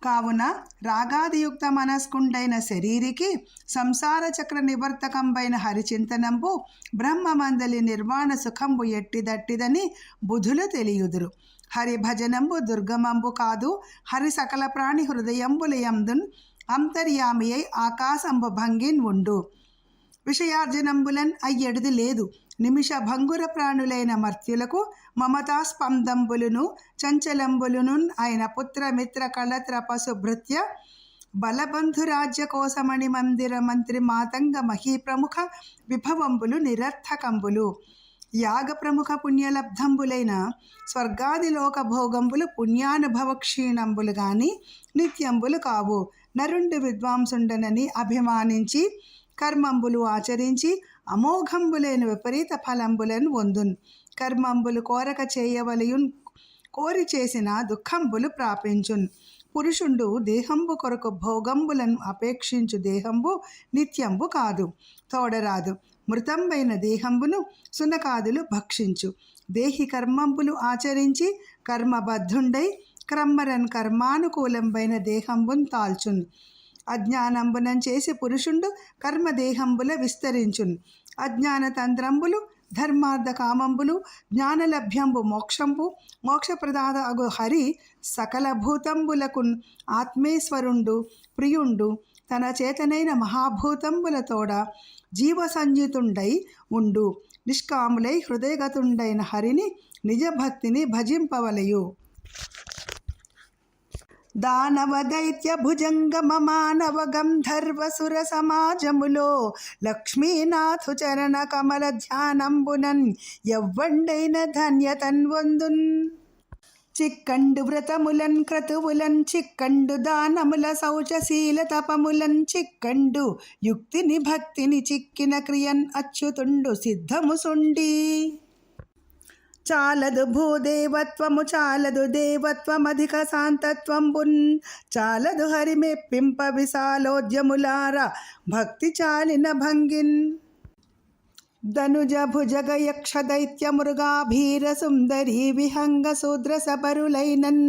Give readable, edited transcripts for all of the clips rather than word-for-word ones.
కావున రాగాదియుక్త మనస్కుండైన శరీరికి సంసార చక్ర నివర్తకంబైన హరిచింతనంబు బ్రహ్మమందలి నిర్వాణ సుఖంబు ఎట్టిదట్టిదని బుధులు తెలియుదురు. హరిభజనంబు దుర్గమంబు కాదు, హరి సకల ప్రాణి హృదయంబులయందున్ అంతర్యామి అయి ఆకాశంబు భంగిన్ ఉండు. విషయార్జనంబులన్ అయ్యడిది లేదు. నిమిష భంగుర ప్రాణులైన మర్త్యులకు మమతాస్పందంబులును చంచలంబులును అయిన పుత్రమిత్ర కళత్ర పశుభృత్య బలబంధురాజ్య కోసమణి మందిర మంత్రి మాతంగ మహీ ప్రముఖ విభవంబులు నిరర్థకంబులు. యాగ ప్రముఖ పుణ్యలబ్ధంబులైన స్వర్గాది లోక భోగంబులు పుణ్యానుభవ క్షీణంబులు గాని నిత్యంబులు కావు. నరుండు విద్వాంసుండనని అభిమానించి కర్మంబులు ఆచరించి అమోఘంబులైన విపరీత ఫలంబులను వందున్. కర్మంబులు కోరక చేయవలయున్, కోరి చేసిన దుఃఖంబులు ప్రాపించున్. పురుషుండు దేహంబు కొరకు భోగంబులను అపేక్షించు దేహంబు నిత్యంబు కాదు, తోడరాదు. మృతంబైన దేహంబును సునకాదులు భక్షించు. దేహి కర్మంబులు ఆచరించి కర్మబద్ధుండై క్రమ్మరన్ కర్మానుకూలంబైన దేహంబున్ తాల్చున్. అజ్ఞానంబునం చేసి పురుషుండు కర్మదేహంబుల విస్తరించున్. అజ్ఞాన తంత్రంబులు ధర్మార్థ కామంబులు జ్ఞానలభ్యంబు మోక్షంబు మోక్షప్రదాత అగు హరి సకల భూతంబులకున్ ఆత్మేశ్వరుండు ప్రియుండు తన చేతనైన మహాభూతంబులతోడ జీవ సంయుతుండై ఉండు. నిష్కాములై హృదయగతుండైన హరిని నిజభక్తిని భజింపవలయు. దానవ దైత్య భుజంగమ మానవ గంధర్వసుర సమాజములో లక్ష్మీనాథు చరణ కమల ధ్యానంబునన్ ఎవ్వండైన ధన్యతన్ వందున్. చిక్కండు వ్రతములన్ క్రతువులన్ చిక్కండు దానముల శౌచశీల తపములన్ చిక్కండు యుక్తిని భక్తిని చిక్కిన క్రియన్ అచ్యుతుండు సిద్ధముసుండి. చాలదు భూదేవత్వము చాలదు దేవత్వమధిక శాంతత్వంబున్ చాలదు హరిమెప్పింప విశాలోద్యములార భక్తి చాలిన భంగిన్. ధనుజ భుజగ యక్ష దైత్య మృగాభీర సుందరీ విహంగ శూద్ర సపరులైనన్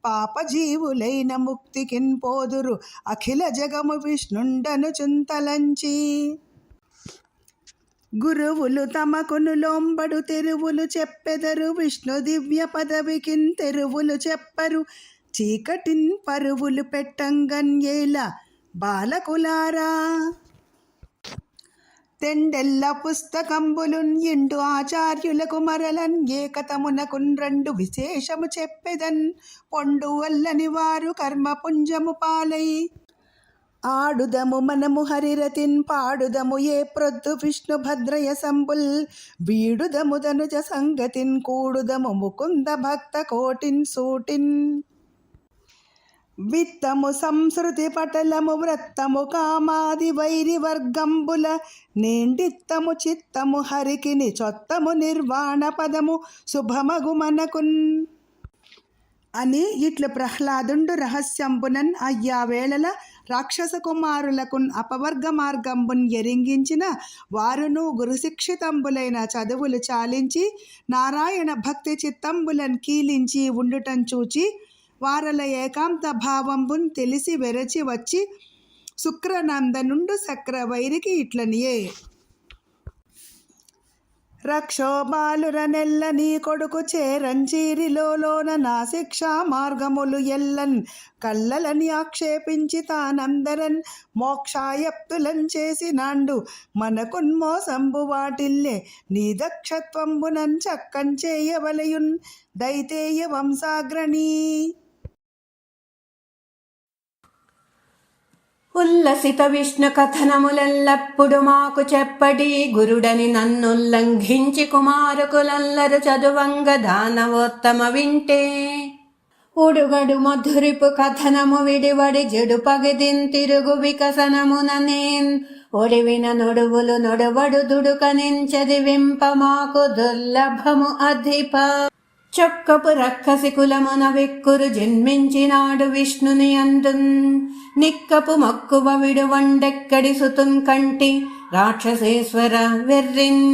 పాపజీవులైన ముక్తికిన్ పోదురు అఖిల జగము విష్ణుండను చుంతలంచి. గురువులు తమకును లోంబడు తెరువులు చెప్పెదరు విష్ణు దివ్య పదవికిన్ తెరువులు చెప్పరు చీకటిన్ పరువులు పెట్టంగన్యేల బాలకులారా. తెండెల్ల పుస్తకంబులున్ ఇండు ఆచార్యులకు మరలన్ ఏకతమునకున్ రెండు విశేషము చెప్పెదన్ పొండు వల్లని వారు కర్మపుంజము పాలై. ఆడుదము మనము హరిరతిన్ పాడుదము ఏ ప్రొద్దు విష్ణు భద్రయ సంబుల్ వీడుదము ధనుజ సంగతిన్ కూడుదము ముకుంద భక్త కోటిన్ సూటిన్. విత్తము సంస్కృతి పటలము వ్రత్తము కామాది వైరి వర్గంబుల నేండిత్తము చిత్తము హరికిని చొత్తము నిర్వాణ పదము శుభమగు మనకున్ అని ఇట్లు ప్రహ్లాదుండు రహస్యంబునన్ అయ్యా వేళల రాక్షస కుమారులకున్ అపవర్గ మార్గంబున్ ఎరింగించిన వారును గురుశిక్షితంబులైన చదువులు చాలించి నారాయణ భక్తి చిత్తంబులన్ కీలించి ఉండుటం చూచి వారల ఏకాంత భావంబున్ తెలిసి వెరచి వచ్చి శుక్రనందనుండు సక్రవైరికి ఇట్లనియే. రక్షోబాలుర నెల్ల నీ కొడుకు చేరంచీరిలోన నా శిక్షా మార్గములు ఎల్లన్ కల్లలని ఆక్షేపించి తానందరన్ మోక్షాయప్తులం చేసినాండు మనకున్ మోసంబు వాటిల్లే నీ దక్షత్వంబునన్ చక్కం చేయవలయున్ దైతేయ వంశాగ్రణీ. ఉల్లసిత విష్ణు కథనములెల్లప్పుడు మాకు చెప్పడి గురుడని నన్నుల్లంఘించి కుమారకులల్లరు చదువంగ దానవోత్తమ వింటే. ఉడుగడు మధురిపు కథనము విడివడి జడు పగిదిన్ తిరుగు వికసనముననేన్ ఒడివిన నొడువులు నొడవడు దుడుకనించది వింప మాకు దుర్లభము అధిప. చొక్కపు రక్కసి కులమున విక్కురు జన్మించినాడు విష్ణుని అందున్ నిక్కపు మక్కువ విడువండెక్కడి సుతున్ కంటి రాక్షసేశ్వర వెర్రిన్.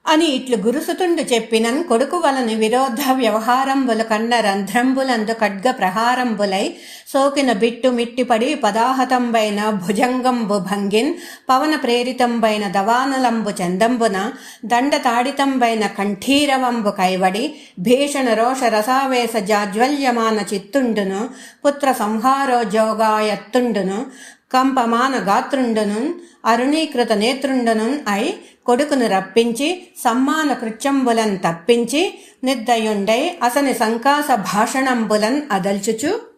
అని ఇట్లు గురుసుతుండు చెప్పినన్ కొడుకు వలని విరోధ వ్యవహారంబుల కన్న రంధ్రంబులందు ఖడ్గ ప్రహారంబులై సోకిన బిట్టు మిట్టిపడి పదాహతంబైన భుజంగంబు భంగిన్ పవన ప్రేరితంబైన దవానలంబు చందంబున దండ తాడితంబైన కంఠీరవంబు కైవడి భీషణ రోష రసావేశ జాజ్వల్యమాన చిత్తుండును పుత్ర సంహారోజోగాయత్తుండును కంపమాన గాత్రుండును అరుణీకృత నేత్రుండును అయి కొడుకును రప్పించి సమ్మాన కృత్యంబులన్ తప్పించి నిర్దయుండై అసని సంకాస భాషణంబులన్ అదల్చుచు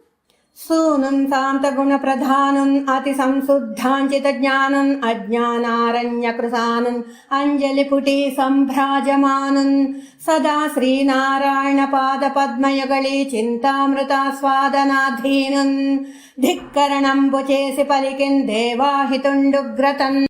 సూనున్ శాంతగుణ ప్రధానున్ అతి సంశుద్ధాంచిత జ్ఞానున్ అజ్ఞానారణ్యకృసానున్ అంజలి పుటి సంభ్రాజమానున్ సదా శ్రీనారాయణ పాద పద్మయుగళి చింతామృతాస్వాదనాధీనున్ ధిక్కరణంబు చేసి పలికిన్ దేవాహితుండుగ్రతన్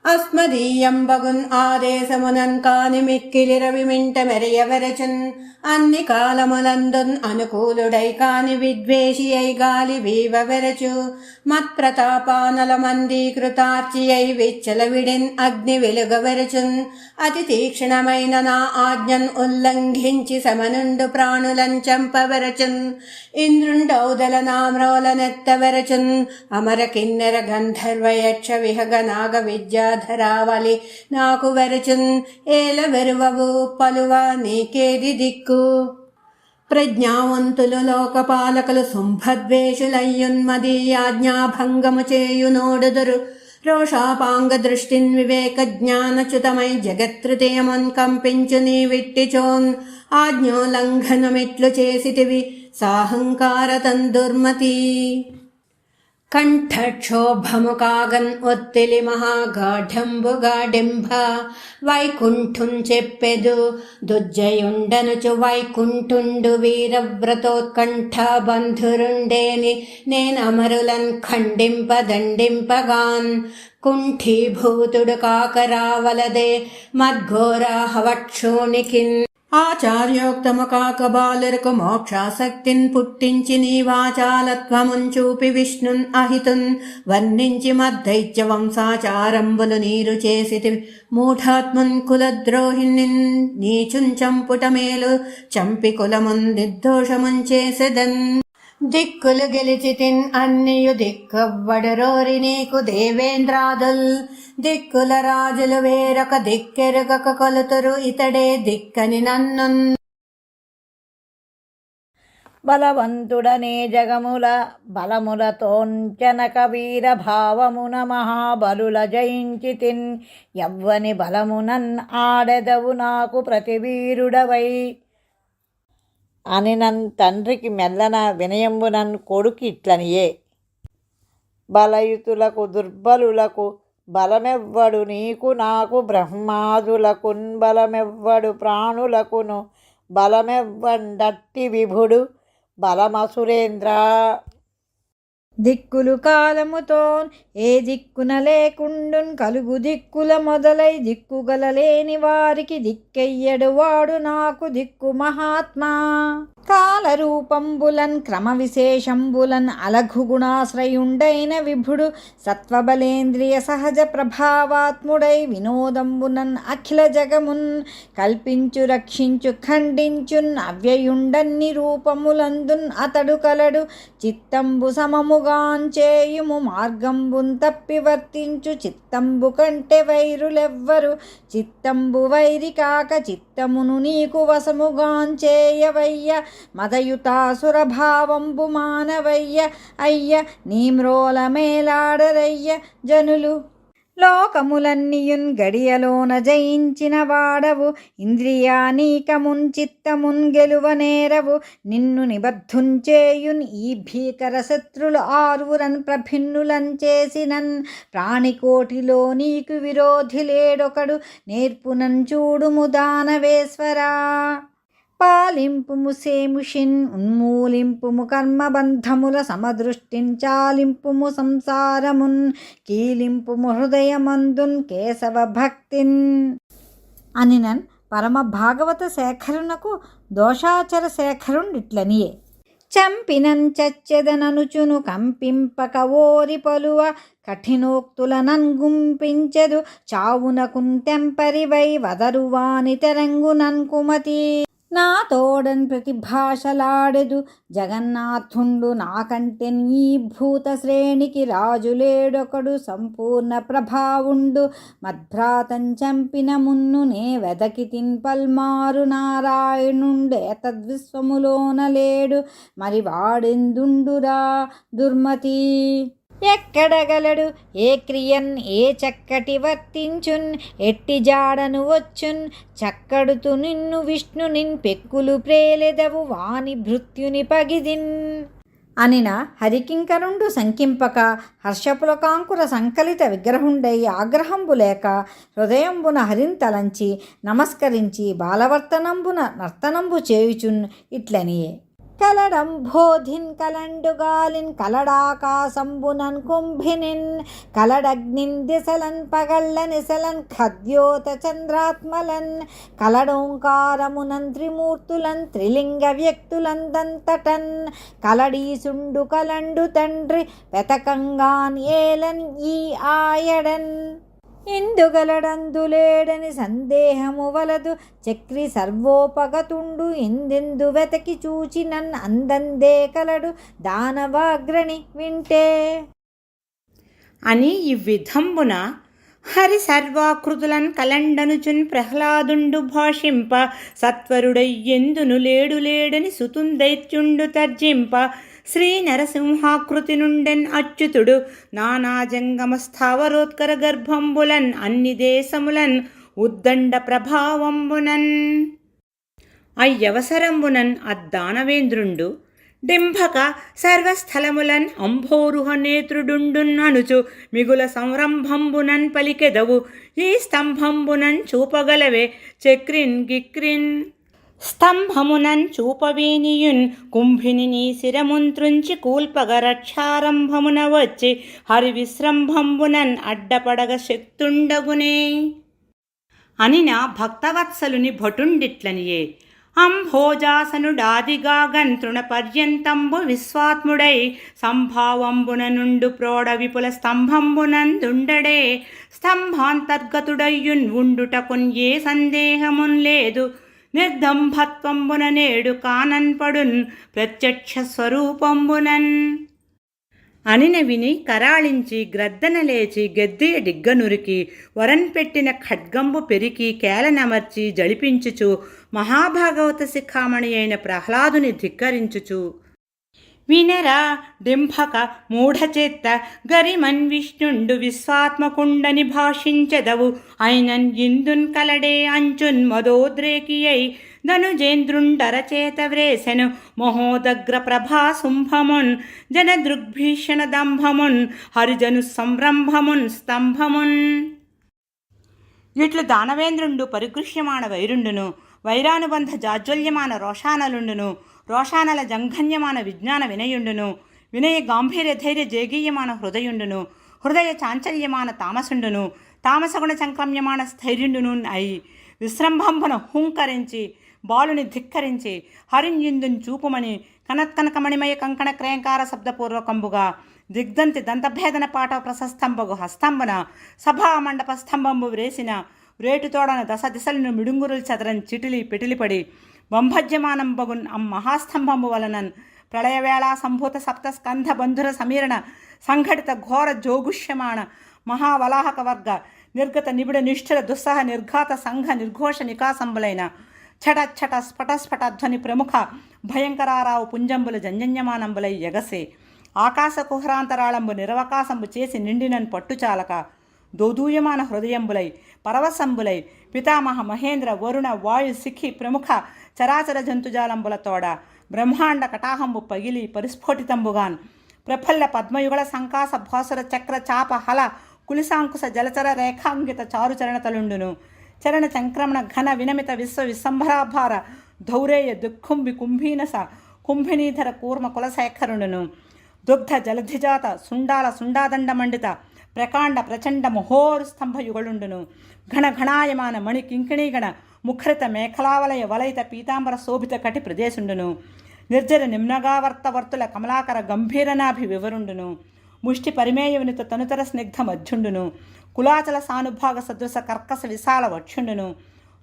అస్మదీయంబగున్ ఆదేశమునన్ కాని మిక్కిలి రవిమింట మెరియవరచున్ అన్ని కాలములందున్ అనుకూలుడై కాని విద్వేషి అయి గాలి వీవవెరచు మత్ప్రతాపానల మందీకృతార్చి అయి విచ్చల విడిన్ అగ్ని వెలుగవెరచున్ అతి తీక్షణమైన నా ఆజ్ఞన్ ఉల్లంఘించి సమనుండు ప్రాణులం చంపవెరచున్ ఇంద్రుండౌదల నామ్రోలనెత్తవెరచున్ అమర కిన్నెర గంధర్వ యక్ష విహగ నాగ విద్యాధరావళి నాకు వెరచున్ ఏల వెరువవు పలువ నీకేది దిక్కు ప్రజ్ఞావంతులు లోకపాలకులు శుంభద్వేషులయ్యున్మదీయాజ్ఞాభంగము చేయునోడుదురు రోషాపాంగ దృష్టిన్ వివేక జ్ఞానచ్యుతమై జగత్తృతీయమున్ కంపించు నీ విట్టిచోన్ ఆజ్ఞోల్లంఘనమిట్లు చేసితివి సాహంకార తందుర్మతి కంఠక్షోభము కాగన్ ఒత్తిలి మహాగాఢంబుగాడింభ వైకుంఠున్ చెప్పెదు దుజ్జయుండనుచు వైకుంఠుండు వీరవ్రతోత్కంఠ బంధురుండేని నేనమరులన్ ఖండింప దండింపగాన్ కుంఠీభూతుడు కాకరావలదే మద్ఘోర హవక్షోణికిన్ ఆచార్యోక్తము కాక బాలురకు మోక్షాసక్తిన్ పుట్టించి నీ వాచాలత్వమున్ చూపి విష్ణున్ అహితున్ వర్ణించి మద్దైత్య వంశాచారంబులు నీరు చేసితి మూఢాత్మున్ కులద్రోహిణిన్ నీచున్ చంపుట మేలు చంపి కులమున్ నిర్దోషమున్ చేసెదన్ దిక్కులు గెలిచితిన్ అన్నియు దిక్కవ్వడరోరి నీకు దేవేంద్రాదుల్ దిక్కుల రాజులు వేరొక దిక్కెరుగక కొలుతురు ఇతడే దిక్కని నన్నున్ బలవంతుడనే జగముల బలములతోంచనక వీర భావమున మహాబలుల జయించితిన్ యవ్వని బలమునన్ ఆడెదవు నాకు ప్రతివీరుడవై అని నన్ తండ్రికి మెల్లన వినయంబునన్ కొడుకు ఇట్లనియే బలయుతులకు దుర్బలులకు బలమెవ్వడు నీకు నాకు బ్రహ్మాదులకున్ బలమెవ్వడు ప్రాణులకును బలమెవ్వండట్టి విభుడు బలమసురేంద్ర దిక్కులు కాలముతోన్ ఏ దిక్కున లేకుండున్ కలుగు దిక్కుల మొదలై దిక్కుగలలేని వారికి దిక్కెయ్యడు వాడు నాకు దిక్కు మహాత్మా కాలరూపంబులన్ క్రమ విశేషంబులన్ అలఘు గుణాశ్రయుండైన విభుడు సత్వబలేంద్రియ సహజ ప్రభావాత్ముడై వినోదంబునన్ అఖిల జగమున్ కల్పించు రక్షించు ఖండించున్ అవ్యయుండన్ని రూపములందున్ అతడు కలడు చిత్తంబు సమముగాంచేయుము మార్గంబున్ తప్పి వర్తించు చిత్తంబు కంటే వైరులెవ్వరు చిత్తంబు వైరి కాక చిత్తమును నీకు వశముగాంచేయవయ్య మదయుతాసురభావంబు మానవయ్య అయ్య నీమ్రోల మేలాడరయ్య జనులు లోకములన్నీయున్ గడియలోన జయించిన వాడవు ఇంద్రియానీకమున్ చిత్తమున్ గెలువనేరవు నిన్ను నిబద్ధుంచేయున్ ఈ భీకర శత్రులు ఆరువురన్ ప్రభిన్నులం చేసినన్ ప్రాణికోటిలో నీకు విరోధి లేడొకడు నేర్పునన్ చూడుము దానవేశ్వరా పాలింపుము సేముషిన్ ఉన్మూలింపుము కర్మబంధముల సమదృష్టిన్ చాలింపుము సంసారమున్ కీలింపుము హృదయమందున్ కేశవ భక్తిన్ అనినన్ పరమ భాగవత శేఖరునకు దోషాచర శేఖరుండిట్లనియే చంపినం చచ్చెదననుచును కంపింపక ఓరి పలువ కఠినోక్తులనన్గుంపించెదు చావునకున్ తెంపరివై వదరువాని తెరంగునన్ కుమతి నా తోడన్ ప్రతిభాషలాడెదు జగన్నాథుండు నాకంటే నీ భూత శ్రేణికి రాజులేడొకడు సంపూర్ణ ప్రభావుండు మద్భ్రాతం చంపిన మున్ను నే వెదకి తిన్పల్మారు నారాయణుండే తద్విశ్వములోన లేడు మరి వాడెందుండురా దుర్మతి ఎక్కడగలడు ఏ క్రియన్ ఏ చక్కటి వర్తించున్ ఎట్టి జాడను వచ్చున్ చక్కడుతు నిన్ను విష్ణు నిన్ పెక్కులు ప్రేలెదవు వాని భృత్యుని పగిదిన్ అనిన హరికింకరుండు సంకింపక హర్షపులకాంకుర సంకలిత విగ్రహుండై ఆగ్రహంబు లేక హృదయంబున హరింతలంచి నమస్కరించి బాలవర్తనంబున నర్తనంబు చేయుచున్ ఇట్లనియే కలడంబోధిన్ కలండుగాలిన్ కలడాకాశంబునన్ కుంభినిన్ కలడగ్నిన్ దిశలన్ పగళ్ళ నిశలన్ ఖద్యోత చంద్రాత్మలన్ కలడోంకారమునన్ త్రిమూర్తులన్ త్రిలింగ వ్యక్తులందంతటన్ కలడీసుండు కలండు తండ్రి పెతకంగాన్ ఏలన్ ఈ ఆయడన్ ఇందుగలడందులేడని సందేహము వలదు చక్రి సర్వోపగతుండు ఇందెందు వెతకి చూచి నన్ అందందే కలడు దానవాగ్రణి వింటే అని ఈ విధంబున హరి సర్వాకృతులన్ కలండనుచున్ ప్రహ్లాదుండు భాషింప సత్వరుడయ్యందును లేడు లేడని సుతుందైత్యుండు తర్జింప శ్రీ నరసింహాకృతి నుండెన్ అచ్యుతుడు నానాజంగమ స్థావరోత్కర గర్భంబులన్ అన్ని దేశములన్ ఉద్దండ ప్రభావంబునన్ అయ్యవసరంబునన్ అద్దానవేంద్రుండు డింభక సర్వస్థలములన్ అంభోరుహ నేత్రుడుండున్ అనుచు మిగుల సంరంభంబునన్ పలికెదవు ఈ స్తంభంబునన్ చూపగలవే చక్రిన్ గిక్రిన్ స్తంభమునన్ చూపవేనియున్ కుంభిని నీ శిరముంత్రుంచి కూల్పగ రక్షారంభమున వచ్చి హరి విశ్రంభంబునన్ అడ్డపడగ శక్తుండగునే అనిన భక్తవత్సలుని భటుండిట్లనియే అంభోజాసనుడాదిగాగన్ తృణపర్యంతంబు విశ్వాత్ముడై సంభావంబున నుండు ప్రోడ విపుల స్తంభంబునందుండడే స్తంభాంతర్గతుడయ్యున్ ఉండుటకున్ ఏ సందేహమున్ లేదు నిర్దంభత్వంబున నేడు కానన్పడున్ ప్రత్యక్ష స్వరూపంబునన్ అనిన విని కరాళించి గ్రద్దన లేచి గెద్దియ డిగ్గనురికి వరన్ పెట్టిన ఖడ్గంబు పెరికి కేలనమర్చి జడిపించుచు మహాభాగవత శిఖామణి అయిన ప్రహ్లాదుని ధిక్కరించుచు వినరా డింభక మూఢచేత్త గరిమన్ విష్ణుండు విశ్వాత్మకుండని భాషించెదవు అయినన్ ఇందున్ కలడే అంచున్ మదోద్రేకియై ధనుజేంద్రుండరచేత వ్రేసెను మహోదగ్ర ప్రభా శుంభమున్ జనదృగ్భీషణ దంభమున్ హరిజను సంరంభమున్ స్తంభమున్ ఇట్లు దానవేంద్రుండు పరికృష్యమాణ వైరుండును వైరానుబంధ జాజ్వల్యమాన రోషానలుండును రోషానల జంఘన్యమాన విజ్ఞాన వినయుండును వినయ గాంభీర్య ధైర్య జేగీయమాన హృదయుండును హృదయ చాంచల్యమాన తామసుండును తామసగుణ సంక్రమ్యమాన స్థైర్యుండును అయి విశ్రంభంభున హుంకరించి బాలుని ధిక్కరించి హరింజిందుని చూపుమని కనత్కనకమణిమయ కంకణ క్రయంకార శబ్దపూర్వకంబుగా దిగ్ధంతి దంతభేదన పాట ప్రశస్తంబగు హస్తంబన సభా మండప స్తంభంబు వ్రేసిన వ్రేటుతోడన దశ దిశలను మిడుంగురులు చదరని చిటిలి పెటిలిపడి బంభజ్యమానంబగున్ మహాస్తంభంబు వలనన్ ప్రళయవేళా సంభూత సప్త స్కంధ బంధుర సమీరణ సంఘటిత ఘోర జోగుష్యమాణ మహావలాహక వర్గ నిర్గత నిబిడ నిష్ఠుర దుస్సహ నిర్ఘాత సంఘ నిర్ఘోష నికాసంబులైన ఛట ఛట స్ఫట స్ఫట ధ్వని ప్రముఖ భయంకరారావు పుంజంబుల జంజన్యమానంబులై ఎగసే ఆకాశ కుహరాంతరాళంబు నిరవకాశంబు చేసి నిండినన్ పట్టుచాలక దోదూయమాన హృదయంబులై పరవశంబులై పితామహ మహేంద్ర వరుణ వాయు సిఖి ప్రముఖ చరాచర జంతుజాలంబుల తోడ బ్రహ్మాండ కటాహంబు పగిలి పరిస్ఫోటితంబుగాన్ ప్రఫుల్ల పద్మయుగళ సంకాస భాసుర చక్ర చాప హల కులిసాంకుశ జలచర రేఖాంకిత చారుచరణతలుండును చరణ సంక్రమణ ఘన వినమిత విశ్వ విశంభరాభార ధౌరేయ దుఃఖుంబి కుంభీనస కుంభినీధర కూర్మ కులశేఖరుడును దుగ్ధ జలధిజాత సుండాల సుండాదండ మండిత ప్రకాండ ప్రచండ మహోరు స్తంభయుగళుండును ఘన ఘణాయమాన మణి కింకిణీగణ ముఖరిత మేఖలావలయ వలయిత పీతాంబర శోభిత కటి ప్రదేశుండును నిర్జర నిమ్నగావర్త వర్తుల కమలాకర గంభీరనాభి వివరుండును ముష్టి పరిమేయునితో తనుతర స్నిగ్ధ మధ్యుండును. కులాచల సానుభాగ సదృశ కర్కశ విశాల వక్షుండును.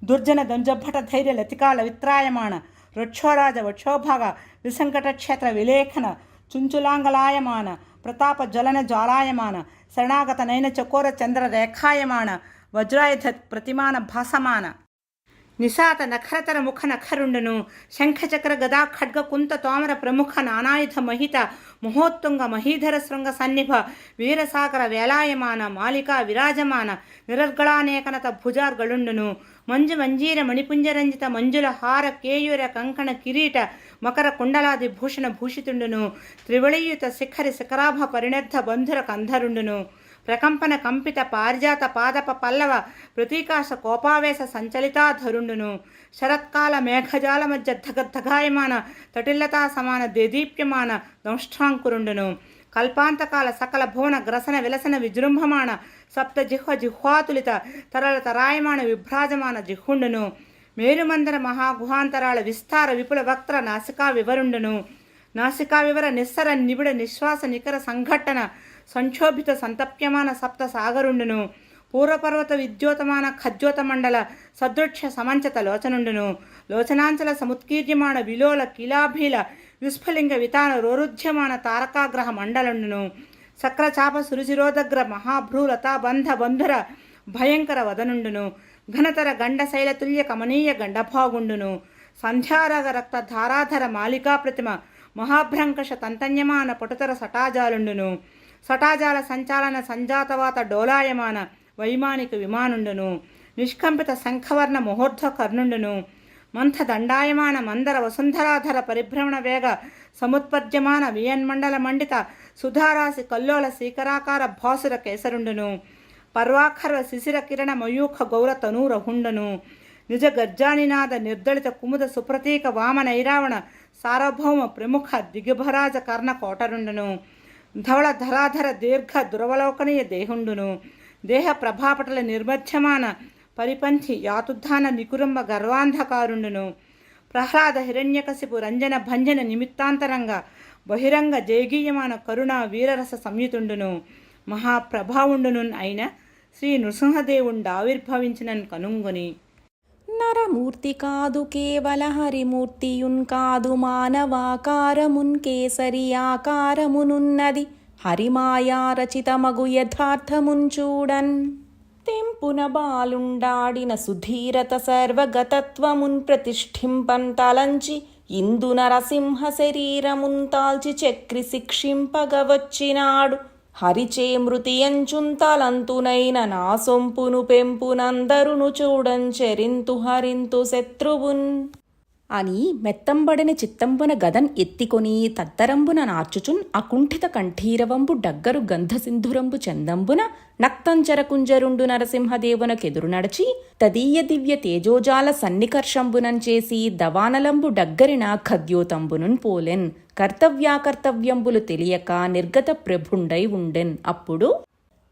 దుర్జన దంజభట ధైర్య లతికాల విత్రాయమాణ వృక్షోరాజ వక్షోభాగ విసంకట క్షేత్ర విలేఖన చుంచులాంగలాయమాన ప్రతాప జ్వలన జ్వాలాయమాన శరణాగత నయన చకోర చంద్ర రేఖాయమాన వజ్రాయుధ ప్రతిమాన భాసమాన నిశాత నఖరతర ముఖ నఖరుండును. శంఖచక్ర గదా ఖడ్గ కుంత తోమర ప్రముఖ నానాయుధ మహిత మహోత్తుంగ మహీధర శృంగ సన్నిభ వీరసాగర వేలాయమాన మాలికా విరాజమాన నిరర్గళానేకనత భుజార్గళుండును. మంజు మంజీర మణిపుంజరంజిత మంజుల హార కేయూర కంకణ కిరీట మకర కుండలాది భూషణ భూషితుండును. త్రివళీయుత శిఖరి శిఖరాభ పరిణద్ధ బంధుర కంధరుండును. ప్రకంపన కంపిత పారిజాత పాదప పల్లవ ప్రతీకాశ కోపావేశ సంచలితాధరుండును. శరత్కాల మేఘజాల మధ్య ధగాయమాన తటిల్లతా సమాన దేదీప్యమాన దంష్ట్రాంకురుండును. కల్పాంతకాల సకల భువన గ్రసన విలసన విజృంభమాణ సప్త జిహ్వాతులిత తరల తరాయమాన విభ్రాజమాన జిహ్వుండును. మేరుమందర మహాగుహాంతరాల విస్తార విపుల వక్త్ర నాసికా వివరుండును. నాసికా వివర నిస్సర నిబిడ నిశ్వాస నికర సంఘట్టన సంక్షోభిత సంతప్యమాన సప్త సాగరుండును. పూర్వపర్వత విద్యోతమాన ఖజ్యోత మండల సదృక్ష సమంచత లోచనుండును. లోచనాంచల సముత్కీర్యమాణ విలోల కిలాభీల విస్ఫలింగ వితాన రోరుధ్యమాన తారకాగ్రహ మండలుండును. సక్రచాప సురుచిరోదగ్ర మహాభ్రూలతా బంధ బంధుర భయంకర వదనుండును. ఘనతర గండశైలతుల్య కమనీయ గండభాగుండును. సంధ్యారగ రక్త ధారాధర మాలికా ప్రతిమ మహాభ్రంకష తంతన్యమాన పటుతర సటాజాలుండును. సటాజాల సంచాలన సంజాతవాత డోలాయమాన వైమానిక విమానుండును. నిష్కంపిత శంఖవర్ణ ముహూర్ధ కర్ణుండును. మంథ దండాయమాన మందర వసుంధరాధర పరిభ్రమణ వేగ సముత్పద్యమాన వియన్మండల మండిత సుధారాశి కల్లోల శీకరాకార భాసుర కేసరుండును. పర్వాఖర్వ శిశిర కిరణ మయూఖ గౌర తనూరహుండును. నిజ గర్జానినాద నిర్దళిత కుముద సుప్రతీక వామన ఐరావణ సార్వభౌమ ప్రముఖ దిగభరాజ కర్ణ కోటరుండును. ధవళ ధరాధర దీర్ఘ దురవలోకనీయ దేహుండును. దేహ ప్రభాపటల నిర్మధ్యమాన పరిపంథి యాతుద్ధాన నికురంబ గర్వాంధకారుండును. ప్రహ్లాద హిరణ్యకశిపు రంజన భంజన నిమిత్తాంతరంగ బహిరంగ జయగీయమాన కరుణ వీరరస సంయుతుండును. మహాప్రభావుండును అయిన శ్రీ నృసింహదేవుండు ఆవిర్భవించినన్ కనుంగుని. నరమూర్తి కాదు కేవల హరిమూర్తియున్ కాదు మానవాకారమున్ కేసరి ఆకారమునున్నది హరిమాయా రచితమగు యథార్థమున్ చూడన్. తెంపున బాలుండాడిన సుధీరత సర్వగతత్వమున్ ప్రతిష్ఠింపన్ తలంచి ఇందు నరసింహ శరీరమున్ తాల్చి చక్రి శిక్షింపగవచ్చినాడు. హరిచే మృతియంచుంతలంతునైన నా సొంపును పెంపునందరును చూడంచెరింతు హరింతు శత్రువున్ అని మెత్తంబడిన చిత్తంబున గదన్ ఎత్తికొని తత్తరంబున నార్చుచున్ అకుంఠిత కంఠీరవంబు డగ్గరు గంధసింధురంబు చందంబున నక్తంచరకుంజరుండు నరసింహదేవునకెదురు నడచి తదీయ దివ్య తేజోజాల సన్నికర్షంబునం చేసి దవానలంబు డగ్గరిన ఖద్యోతంబునున్ పోలెన్. కర్తవ్యాకర్తవ్యంబులు తెలియక నిర్గత ప్రభుండై ఉండెన్. అప్పుడు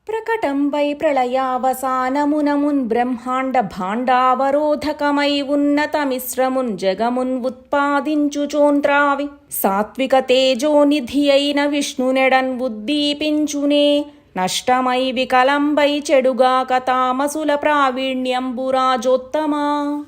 ప్రకటంబై ప్రళయావసానమునమున్ బ్రహ్మాండ భాండావరోధకమై ఉన్నతమిశ్రమున్ జగమున్ ఉత్పాదించుచోంత్రావి సాత్విక తేజోనిధి అయిన విష్ణునెడన్ ఉద్దీపించునే. నష్టమై వికలంబై చెడుగాక తామసుల ప్రావీణ్యంబురాజోత్తమా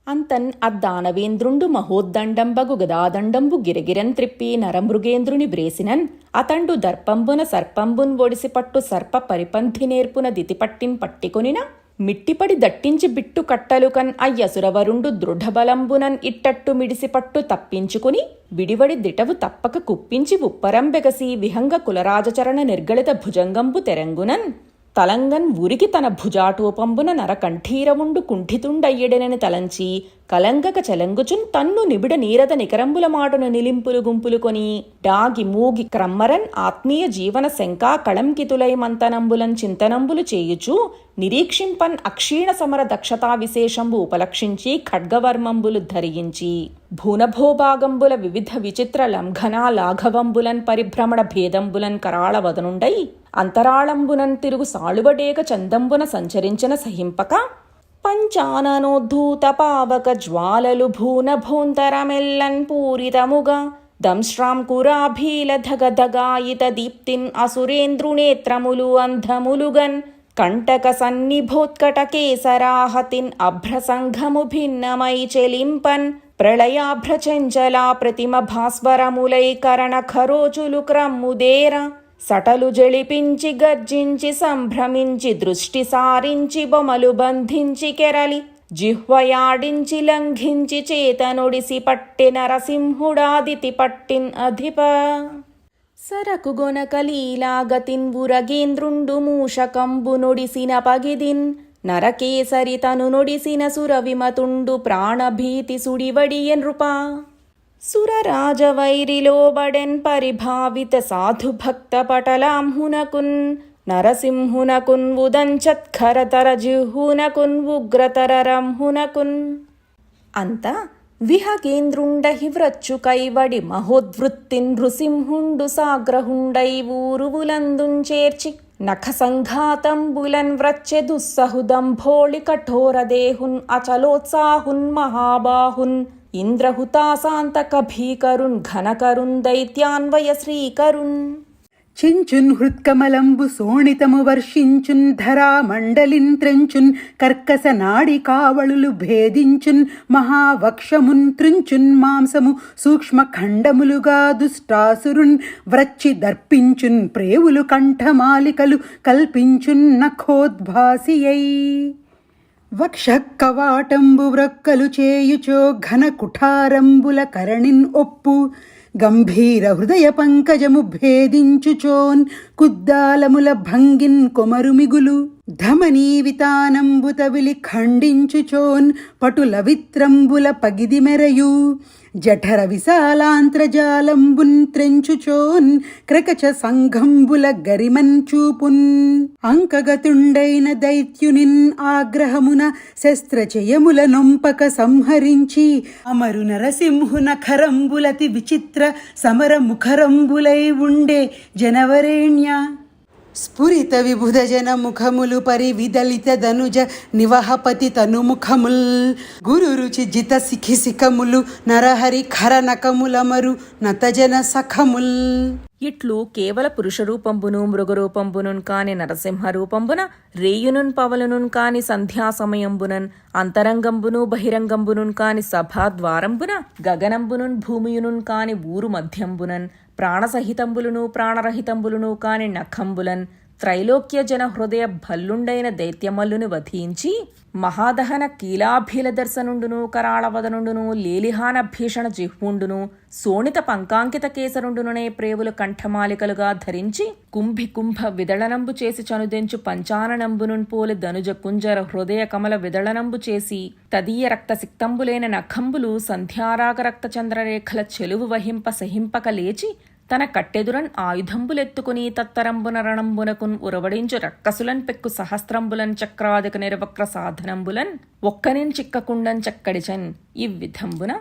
అంతన్ అద్దానవేంద్రుండు మహోద్దండంబగు గదాదండంబు గిరగిరన్ త్రిప్పి నరమృగేంద్రుని బ్రేసినన్. అతండు దర్పంబున సర్పంబున్ ఒడిసిపట్టు సర్ప పరిపంథి నేర్పున దితిపట్టిన్ పట్టికొనిన మిట్టిపడి దట్టించి బిట్టు కట్టలుకన్ అయ్యసురవరుండు దృఢబలంబునన్ ఇట్టట్టు మిడిసిపట్టు తప్పించుకుని విడివడి దిటవు తప్పక కుప్పించి ఉప్పరంబెగసి విహంగ కులరాజచరణ నిర్గళిత భుజంగంబు తెరంగునన్. తలంగన్ ఊరికి తన భుజాటోపంబున నరకంఠీరవుండు కుంఠితుండయ్యడనని తలంచి కలంగక చలంగుచున్ తన్ను నిబిడ నీరద నికరంబుల మాటను నిలింపులు గుంపులు కొని డాగి మూగి క్రమ్మరన్ ఆత్మీయ జీవన శంకా కళంకితులై మంతనంబులన్ చింతనంబులు చేయుచు నిరీక్షింపన్ అక్షీణ సమర దక్షతా విశేషంబు ఉపలక్షించి ఖడ్గవర్మంబులు ధరించి భూనభోభాగంబుల వివిధ విచిత్ర లంఘనా లాఘవంబులన్ పరిభ్రమణ భేదంబులన్ కరాళవదనుండై అంతరాళంబునన్ తిరుగు సాళువడేగ చందంబున సంచరించిన సహింపక పంచాననోద్ధూత పావక జ్వాలలు భూనభోంతరమెల్లన్ పూరితముగా దంశ్రాంకురాభీలధగధగాయిత అసురేంద్రునేత్రములు అంధములుగన్ కంటక సన్నిభోత్కటకేసరాహతిన్ అభ్రసంఘము భిన్నమై చెలింపన్ ప్రళయాభ్రచంచలా ప్రతిమ భాస్వరములై కరణ ఖరోచులు క్రమ్ముదేర సటలు జళిపించి గర్జించి సంభ్రమించి దృష్టి సారించి బొమలు బంధించి కెరలి జిహ్వయాడించి లంఘించి చేతనొడిసి పట్టి నరసింహుడాదితి పట్టిన్ అధిప సరకు గొనకలీలాగతిన్ ఉరగేంద్రుండు మూషకంబు నొడిసిన పగిదిన్ నరకేసరి తను నొడిసిన సురవిమతుండు ప్రాణభీతి సుడివడియ నృపా సురరాజవైరిలోబడెన్ పరిభావిత సాధుభక్త పటలాంహునకున్ నరసింహునకున్ ఉదంచత్ఖరతర జిహ్హునకున్ ఉగ్రతరరంహునకున్ అంత విహగేంద్రుండహి వ్రచ్చు కైవడి మహోద్వృత్తిన్ నృసింహుండు సాగ్రహుండై ఊరువులందుంచేర్చి నఖ సంఘాతంబులన్ వ్రచ్చె దుస్సహుదంభోళి కఠోరదేహున్ అచలోత్సాహున్ మహాబాహున్ ఇంద్రహుతాసాంతక భీకరున్ ఘనకరున్ దైత్యాన్వయ శ్రీకరున్ చించున్ హృత్కమలంబు శోణితము వర్షించున్ ధరామండలిన్ త్రెంచున్ కర్కస నాడి కావళులు భేదించున్ మహావక్షమున్ త్రుంచున్ మాంసము సూక్ష్మ ఖండములుగా దుష్టాసురున్ వ్రచ్చి దర్పించున్ ప్రేవులు కంఠమాలికలు కల్పించున్ నఖోద్భాసియై వక్ష కవాటంబు వ్రక్కలు చేయుచో ఘన కుఠారంబుల కరణిన్ ఒప్పు గంభీర హృదయ పంకజము భేదించుచోన్ కుద్దాలముల భంగిన్ కొమరుమిగులు ధమనీ వితానంబు తవిలి ఖండించుచోన్ పటుల విత్రంబుల పగిది మెరయు జఠర విశాలాంత్రజాలంబున్ త్రెంచుచోన్ క్రకచ సంఘంబుల గరిమన్ చూపున్ అంకగతుండైన దైత్యునిన్ ఆగ్రహమున శస్త్రచయముల నొంపక సంహరించి అమరు నరసింహున ఖరంబులతి విచిత్ర సమర ముఖరంబులై ఉండే జనవరేణ్య స్ఫురిత విబుధ జన ముఖములు పరివిదలిత ధనుజ నివహపతి తనుముఖముల్ గురు రుచి జిత సిఖి సిఖములు నరహరి ఖర నకములమరు నతజన సఖముల్ ఇట్లు కేవల పురుషరూపంబును మృగరూపంబునున్ కాని నరసింహరూపంబున రేయునున్ పవలునున్ కాని సంధ్యాసమయంబునన్ అంతరంగంబును బహిరంగంబునున్ కాని సభాద్వారంబున గగనంబునున్ భూమియునున్ కాని ఊరు మధ్యంబునన్ ప్రాణసహితంబులును ప్రాణరహితంబులును కాని నఖంబులన్ త్రైలోక్య జన హృదయ భల్లుండైన దైత్యమల్లుని వధించి మహాదహన కీలాభిల దర్శనుండును కరాళవదనుండును లేలిహాన భీషణ జిహ్వుండును సోణిత పంకాంకిత కేసరుండునునే ప్రేవులు కంఠమాలికలుగా ధరించి కుంభి కుంభ విదళనంబు చేసి చనుదెంచు పంచాననంబునున్ పోలి ధనుజ కుంజర హృదయ కమల విదళనంబు చేసి తదీయ రక్త సిక్తంబులైన నఖంబులు సంధ్యారాగ రక్త చంద్రరేఖల చెలువు వహింప సహింపక లేచి తన కట్టెదురన్ ఆయుధంబులెత్తుకుని తత్తరంబున రణంబునకున్ ఉరవడించు రక్కసులన్ పెక్కు సహస్రంబులన్ చక్రాదిక నిరవక్ర సాధనంబులన్ ఒక్కనిన్ చిక్కకుండన్ చక్కడిచన్ ఇవ్విధంబున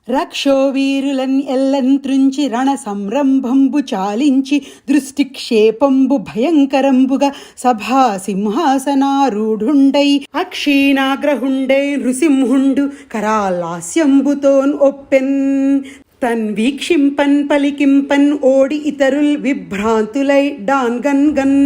రక్షో వీరులన్ ఎల్లన్ త్రుంచి రణ సంరంభంబు చాలించి దృష్టిక్షేపంబు భయంకరంబుగా సభా సింహాసనారూఢుండై అక్షీణాగ్రహుండై నృసింహుండు కరాలాస్యంబుతోన్ ఒప్పెన్ తన్ వీక్షింపన్ పలికింపన్ ఓడి ఇతరుల్ విభ్రాంతులై డాన్గన్ గన్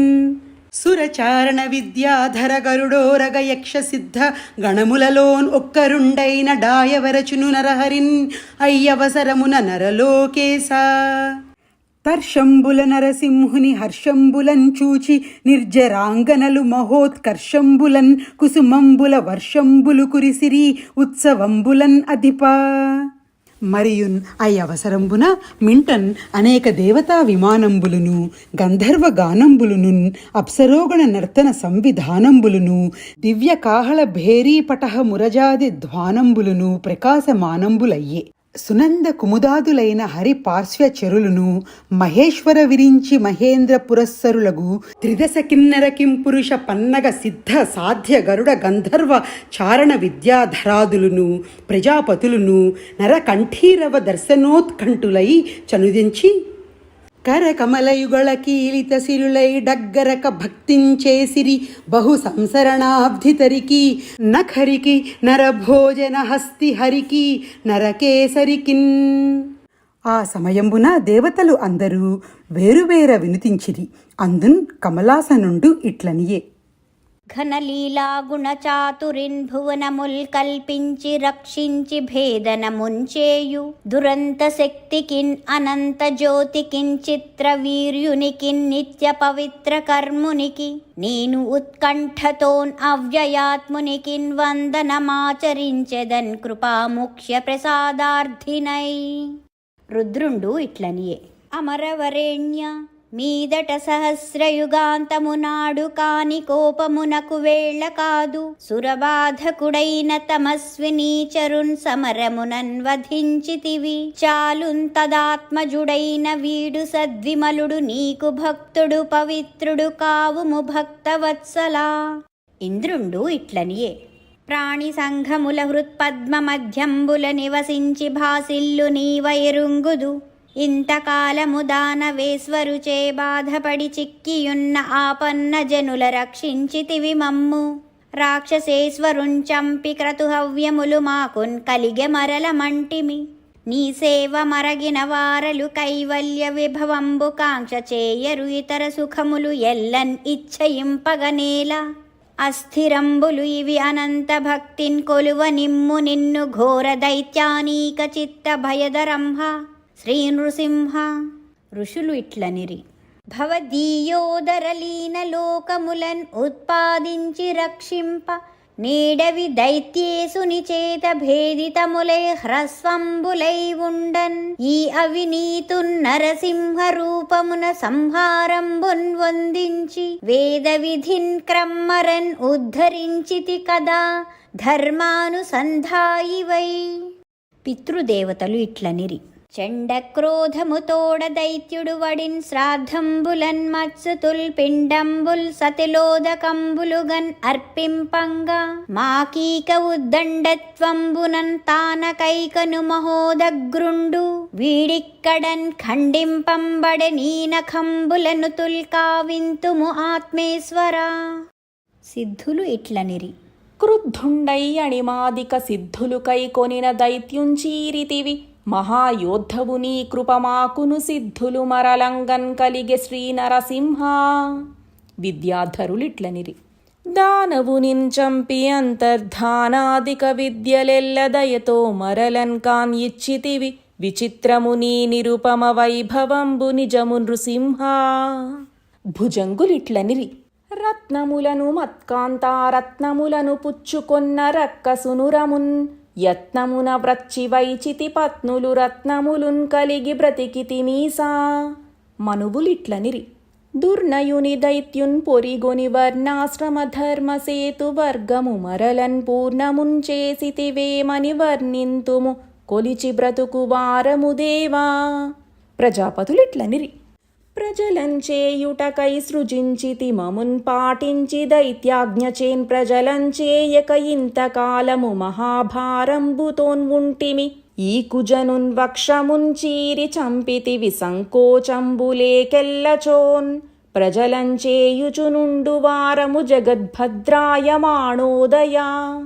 సురచారణ విద్యాధర గరుడోరగ యక్ష సిద్ధ గణములలోన్ ఒక్కరుండైన డాయవరచును నరహరిన్ అయ్యవసరమున నరలోకేశ తర్షంబుల నరసింహుని హర్షంబులన్ చూచి నిర్జరాంగనలు మహోత్కర్షంబులన్ కుసుమంబుల వర్షంబులు కురిసిరి ఉత్సవంబులన్ అధిప మరియున్ అయ్యవసరంబున మింటన్ అనేక దేవతా విమానంబులును గంధర్వ గానంబులును అప్సరోగణ నర్తన సంవిధానంబులును దివ్య కాహళ భేరీ పటహ మురజాది ధ్వానంబులును ప్రకాశమానంబులయ్యే సునంద కుముదాదులైన హరి పార్శ్వచరులును మహేశ్వర విరించి మహేంద్ర పురస్సరులగు త్రిదశ కిన్నర కింపురుష పన్నగ సిద్ధ సాధ్య గరుడ గంధర్వ చారణ విద్యాధరాదులును ప్రజాపతులును నరకంఠీరవ దర్శనోత్కంఠులై చనుదించి కరకమలయుగళ కీలిత సిరులై డగ్గరక భక్తించేసిరి బహు సంసరణాబ్ధితరికి నఖరికి నరభోజన హస్తి హరికి నరకేసరికిన్ ఆ సమయంబున దేవతలు అందరూ వేరువేర వినుతించిరి. అందున్ కమలాసనుండు ఇట్లనియే. ఘనలీలా గుణచాతురిన్ భువనముల్ కల్పించి రక్షించి భేదనముంచేయు దురంత శక్తికిన్ అనంత జ్యోతికిన్ చిత్ర వీర్యునికిన్ నిత్య పవిత్ర కర్మునికి నేను ఉత్కంఠతోన్ అవ్యయాత్మునికిన్ వందనమాచరించెదన్ కృపాముఖ్య ప్రసాదార్థినై. రుద్రుండు ఇట్లనియే. అమరవరేణ్య మీదట సహస్రయుగాంతమునాడు కాని కోపమునకు వేళ కాదు సురబాధకుడైన తమస్వినీచరున్ సమరమునన్ వధించితివి చాలున్ తదాత్మజుడైన వీడు సద్విమలుడు నీకు భక్తుడు పవిత్రుడు కావుము భక్తవత్సలా. ఇంద్రుండు ఇట్లనియే. ప్రాణి సంఘముల హృత్పద్మ మధ్యంబుల నివసించి భాసిల్లు నీవైరుంగుదు ఇంతకాలము దానవేశ్వరుచే బాధపడి చిక్కియున్న ఆపన్న జనుల రక్షించితివి మమ్ము రాక్షసేశ్వరుంచంపి క్రతుహవ్యములు మాకున్ కలిగె మరల మంటిమి నీ సేవ మరగిన వారలు కైవల్య విభవంబు కాంక్ష చేయరు ఇతర సుఖములు ఎల్లన్ ఇచ్చయింపగనేల అస్థిరంబులు ఇవి అనంత భక్తిన్ కొలువ నిమ్ము నిన్ను ఘోర దైత్యానీక చిత్త భయదరంహ శ్రీ నృసింహ. ఋషులు ఇట్లనిరి. భవదీయోదరలీన లోకములన్ ఉత్పాదించి రక్షింప నీడవి దైత్యేసుని చేత భేదితములై హ్రస్వంబులై ఉండన్ ఈ అవినీతున్ నరసింహ రూపమున సంహారంబున్ వందించి వేద విధిన్ క్రమ్మరన్ ఉద్ధరించితి కదా ధర్మానుసంధాయివై. పితృదేవతలు ఇట్లనిరి. చండక్రోధము తోడ దైత్యుడు వడిన్ శ్రాద్ధంబులన్ మత్సుతుల్ పిండంబుల్ సతిలోదకంబులుగన్ అర్పింపంగా మాకీక ఉద్దండత్వంబునన్ తానకైకను మహోదగ్రుండు వీడిక్కడన్ ఖండింపంబడె నీనఖంబులను తుల్కావింతుము ఆత్మేశ్వరా. సిద్ధులు ఇట్లనిరి. క్రుద్ధుండై అణిమాదిక సిద్ధులు కైకొనిన దైత్యుంచీరితివి మహాయోద్ధవు నీ కృపమాకును సిద్ధులు మరలంగన్ కలిగె శ్రీ నరసింహ. విద్యాధరులిట్లనిరి. దానవు నించంపి అంతర్ధానాదిక విద్యలెల్ల దయతో మరలన్ కాన్ ఇచ్చితివి విచిత్రము నీ నిరుపమ వైభవంబు నిజము నృసింహ. భుజంగులిట్లనిరి. రత్నములను మత్కాంతారత్నములను పుచ్చుకొన్న రక్కసునురమున్ యత్నమున వ్రచ్చి వైచితి పత్నులు రత్నములున్ కలిగి బ్రతికితి మీసా. మనువులిట్లనిరి. దుర్నయుని దైత్యున్ పొరిగొని వర్ణాశ్రమ ధర్మ సేతు వర్గము మరలన్ పూర్ణమున్ చేసితివేమని వర్ణింతుము కొలిచి బ్రతుకు వారము దేవా. ప్రజాపతులిట్లనిరి. ప్రజలంచేయుటకై సృజించితి మమున్ పాటించి దైత్యాజ్ఞచేన్ ప్రజలంచేయక ఇంతకాలము మహాభారంబుతోన్ ఉంటిమి ఈ కుజనున్ వక్షమున్ చీరి చంపితివి సంకోచంబులేకెల్లచోన్ ప్రజలంచేయుచునుండు వారము జగద్భద్రాయమాణోదయా.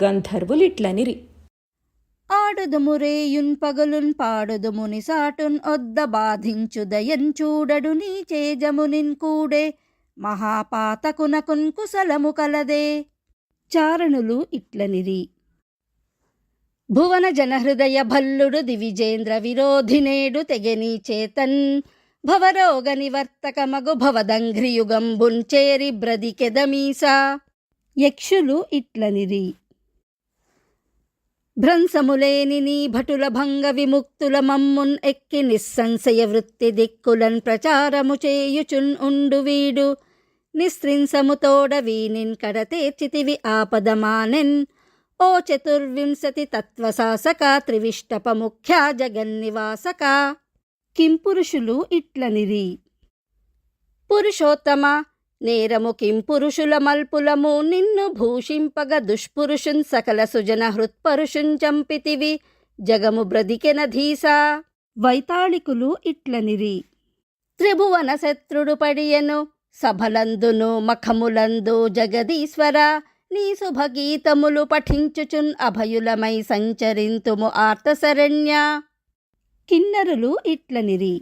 గంధర్వులిట్లనిరి. ఆడుదుమురేయున్ పగలున్ పాడుదుముని సాటున్ ఒద్ద బాధించు దయన్ చూడడు నీ చేజమునిన్ కూడే మహాపాతకునకున్ కుశలము కలదే. చారణులు ఇట్లనిరి. భువన జనహృదయ భల్లుడు దివిజేంద్ర విరోధినేడు తెగెనీ చేతన్ భవరోగ నివర్తక మగు భవదంఘ్రియుగంబున్ చేరి బ్రదికెదమీసా. యక్షులు ఇట్లనిరి. భ్రంశములేని నీ భటుల భంగ విముక్తుల మమ్మున్ ఎక్కి నిస్సంశయ వృత్తి దిక్కులన్ ప్రచారము చేయుచున్ ఉండు వీడు నిస్త్రింసముతోడ వీనిన్ కడతేర్చితివి ఆపదమానెన్ ఓ చతుర్వింశతి తత్వశాసక త్రివిష్టప ముఖ్యా జగన్నివాసక. కింపురుషులు ఇట్లనిరి. పురుషోత్తమ నేరము కింపురుషుల మల్పులము నిన్ను భూషింపగ దుష్పురుషున్ సకల సుజన హృత్పరుషున్ చంపితివి జగము బ్రదికెనధీసా. వైతాళికులు ఇట్లనిరి. త్రిభువన శత్రుడు పడియను సభలందును మఖములందు జగదీశ్వర నీ శుభగీతములు పఠించుచున్ అభయులమై సంచరింతుము ఆర్తశరణ్య. కిన్నరులు ఇట్లనిరి.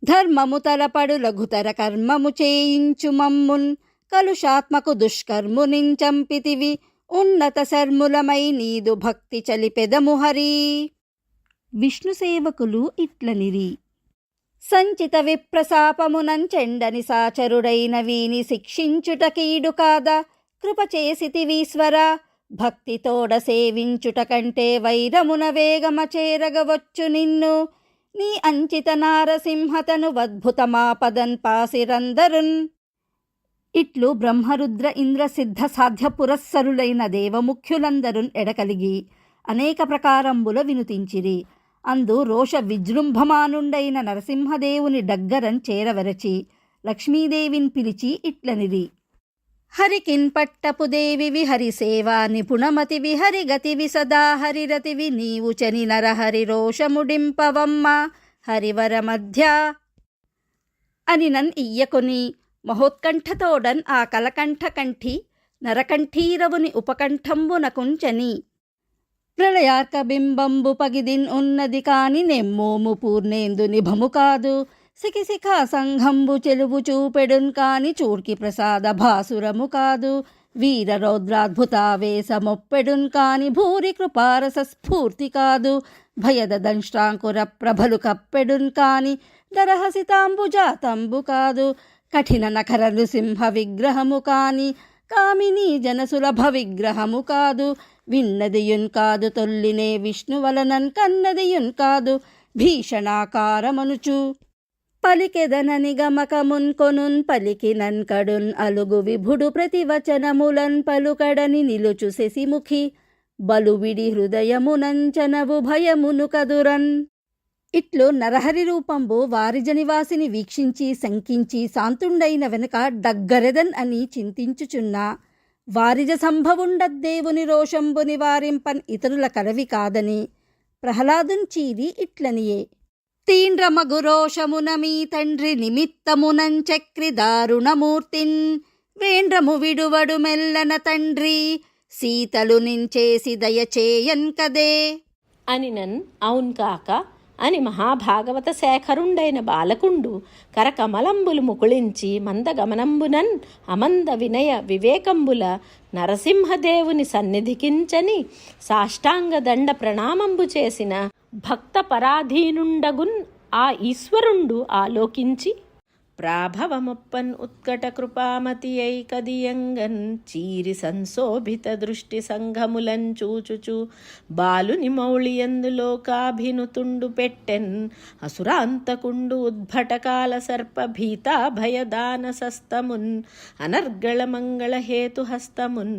ధర్మము తలపడు లఘుతర కర్మము చేయించు మమ్మున్, కలుషాత్మకు దుష్కర్మునించంపితివి, ఉన్నత శర్ములమై నీదు భక్తి చలిపెదము హరి. విష్ణు సేవకులు ఇట్లనిరి. సంచిత విప్రశాపమునంచెండని సాచరుడైన వీని శిక్షించుట కీడు కాదా, కృప చేసితివీశ్వర, భక్తితోడ సేవించుట కంటే వైరమున వేగమ చేరగవచ్చు నిన్ను, నీ అంచిత నారసింహతను అద్భుతమాపదన్ పాసిరందరున్. ఇట్లు బ్రహ్మరుద్ర ఇంద్ర సిద్ధ సాధ్య పురస్సరులైన దేవముఖ్యులందరున్ ఎడకలిగి అనేక ప్రకారంబుల వినుతించిరి. అందు రోష విజృంభమానుండైన నరసింహదేవుని డగ్గరన్ చేరవరచి లక్ష్మీదేవిని పిలిచి ఇట్లనిరి. హరికిన్ పట్టపు దేవివి హరి సేవా నిపుణమతివి హరిగతివి సదా హరిరతివి, నీవు చని నరహరి రోషముడింపవమ్మ హరివర మధ్య అని నన్ ఇయ్యకొని మహోత్కంఠతోడన్ ఆ కలకంఠ కంఠి నరకంఠీరవుని ఉపకంఠంబునకుంచని, ప్రళయార్క బింబంబు పగిదిన్ ఉన్నది కాని నెమ్మోము పూర్ణేందు నిభము కాదు, సికిసిఖా సంఘంబు చెలువు చూపెడున్ కాని చూర్కి ప్రసాద భాసురము కాదు, వీర రౌద్రాద్భుతావేశమొప్పెడున్ కాని భూరి కృపారస స్ఫూర్తి కాదు, భయద దంష్ట్రాంకుర ప్రభలు కప్పెడున్ కాని దరహసితాంబుజాతంబు కాదు, కఠిన నఖర నృసింహ విగ్రహము కాని కామిని జనసులభ విగ్రహము కాదు, విన్నదియున్ కాదు తొల్లినే విష్ణు వలనన్ కన్నదియున్ కాదు, భీషణాకారమనుచు పలికెదనని గమకమున్ కొనున్ పలికినన్ కడున్ అలుగు విభుడు ప్రతివచనములన్ పలుకడని నిలుచు శశిముఖి, బలువిడి హృదయమునంచనవు భయమును కదురన్. ఇట్లు నరహరి రూపంబు వారిజ నివాసిని వీక్షించి శంకించి శాంతుండైన వెనుక డగ్గరెదన్ అని చింతించుచున్న వారిజ సంభవుండద్దేవుని రోషంబు నివారింపన్ ఇతరుల కలవి కాదని ప్రహ్లాదున్ చీరి ఇట్లనియే. తీండ్రమగు రోషమున మీ తండ్రి నిమిత్తమునంచక్రి దారుణమూర్తిన్, వేండ్రము విడువడు మెల్లన తండ్రి సీతలు నించేసి దయచేయన్ కదే అని నన్ అవున్ కాక అని మహాభాగవత శేఖరుండైన బాలకుండు కరకమలంబులు ముకుళించి మందగమనంబునన్ అమంద వినయ వివేకంబుల నరసింహదేవుని సన్నిధికించని సాష్టాంగ దండ ప్రణామంబు చేసిన భక్త పరాధీనుండగున్ ఆ ఈశ్వరుండు ఆలోకించి, ప్రాభవమొప్పన్ ఉత్కట కృపామతి ఐకదియంగన్ చీరి సంశోభిత దృష్టి సంఘములం చూచుచు బాలుని మౌళియందులో కాభినుతుండు పెట్టెన్, అసురాంతకుండు ఉద్భటకాల సర్ప భీతా భయదాన సస్తమున్ అనర్గళ మంగళ హేతుహస్తమున్.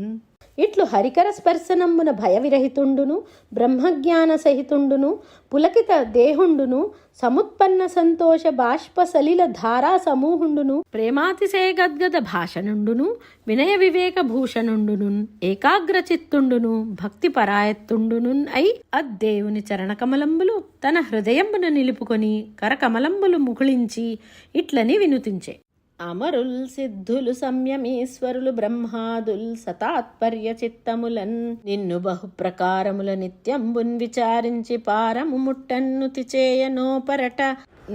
ఇట్లు హరికర స్పర్శనంబున భయవిరహితుండును బ్రహ్మజ్ఞాన సహితుండును పులకిత దేహుండును సముత్పన్న సంతోష బాష్ప సలిల ధారా సమూహుండును ప్రేమాతిశయ గద్గద భాషనుండును వినయ వివేక భూషణుండును ఏకాగ్ర చిత్తుండును భక్తి పరాయత్తుండును అయి అద్దేవుని చరణకమలంబులు తన హృదయంబున నిలుపుకొని కరకమలంబులు ముకుళించి ఇట్లని వినుతించే. అమరుల్ సిద్ధులు సంయమీశ్వరులు బ్రహ్మాదుల్ సతాత్పర్య చిత్తములన్ నిన్ను బహుప్రకారముల నిత్యంబున్ విచారించి పారము ముట్టన్నుతి చేయనోపరట,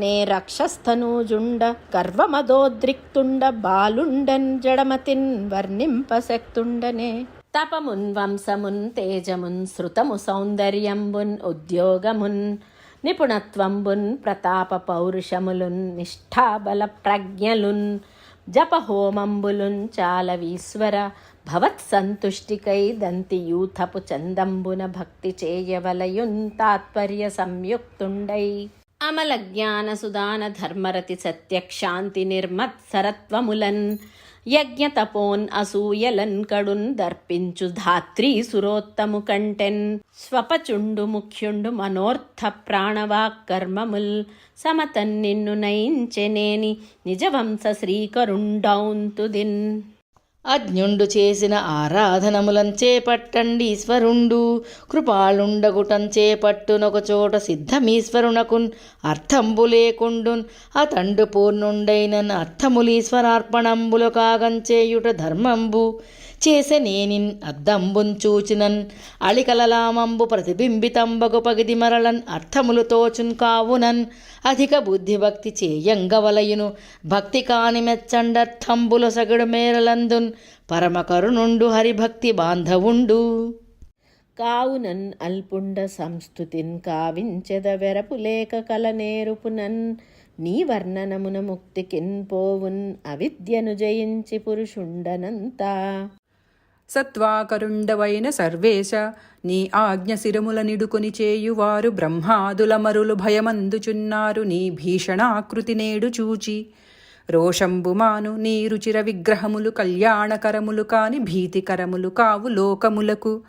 నే రక్షస్థనూజుండ గర్వమదోద్రిక్తుండ బాలుండన్ జడమతిన్ వర్ణింపశక్తుండనే, తపమున్ వంశమున్ తేజమున్ శృతము సౌందర్యంబున్ ఉద్యోగమున్ నిపుణత్వంబున్ ప్రతాప పౌరుషములున్ నిష్ఠాబల ప్రజ్ఞలున్ జపహోమంబులున్ చాలవీశ్వర భవత్ సంతుష్టికై దంతియూథపు చందంబున భక్తి చేయవలయున్ తాత్పర్య సంయుక్తుండై, అమల జ్ఞాన సుదాన ధర్మరతి సత్యక్షాంతి నిర్మత్సరత్వములన్ యజ్ఞ తపోన్ అసూయలన్ కడున్ దర్పించు ధాత్రీ సురోత్తము కంటెన్, స్వపచుండు ముఖ్యుండు మనోర్థ ప్రాణవాక్కర్మముల్ సమతన్ నిన్ను నయించెనేని నిజవంశ శ్రీకరుండౌంతుదిన్. అజ్ఞుండు చేసిన ఆరాధనములం చేపట్టండి ఈశ్వరుండు కృపాళుండగుటం చేపట్టునొక చోట సిద్ధమీశ్వరునకున్ అర్థంబు లేకుండున్ అతండు పూర్ణుండైనన్ అర్థములీశ్వరార్పణంబులు కాగంచేయుట ధర్మంబు చేసె నేనిన్ అద్దంబున్ చూచినన్ అళికలలామంబు ప్రతిబింబితంబగు పగిది మరలన్ అర్థములు తోచున్ కావునన్ అధిక బుద్ధిభక్తి చేయంగవలయును భక్తి కాని మెచ్చండర్థంబుల సగడు మేరలందున్ పరమకరుణుండు హరిభక్తి బాంధవుండు. కావునన్ అల్పుండ సంస్థుతిన్ కావించెద వెరపులేక కలనేరుపునన్ నీ వర్ణనమున ముక్తికిన్ పోవున్ అవిద్యను జయించి పురుషుండనంతా. సత్వాకరుండవైన సర్వేశ నీ ఆజ్ఞ శిరముల నిడుకొని చేయువారు బ్రహ్మాదుల మరులు భయమందుచున్నారు నీ భీషణాకృతి నేడు చూచి. రోషంబుమాను నీ రుచిర విగ్రహములు కళ్యాణకరములు కాని భీతికరములు కావు లోకములకు.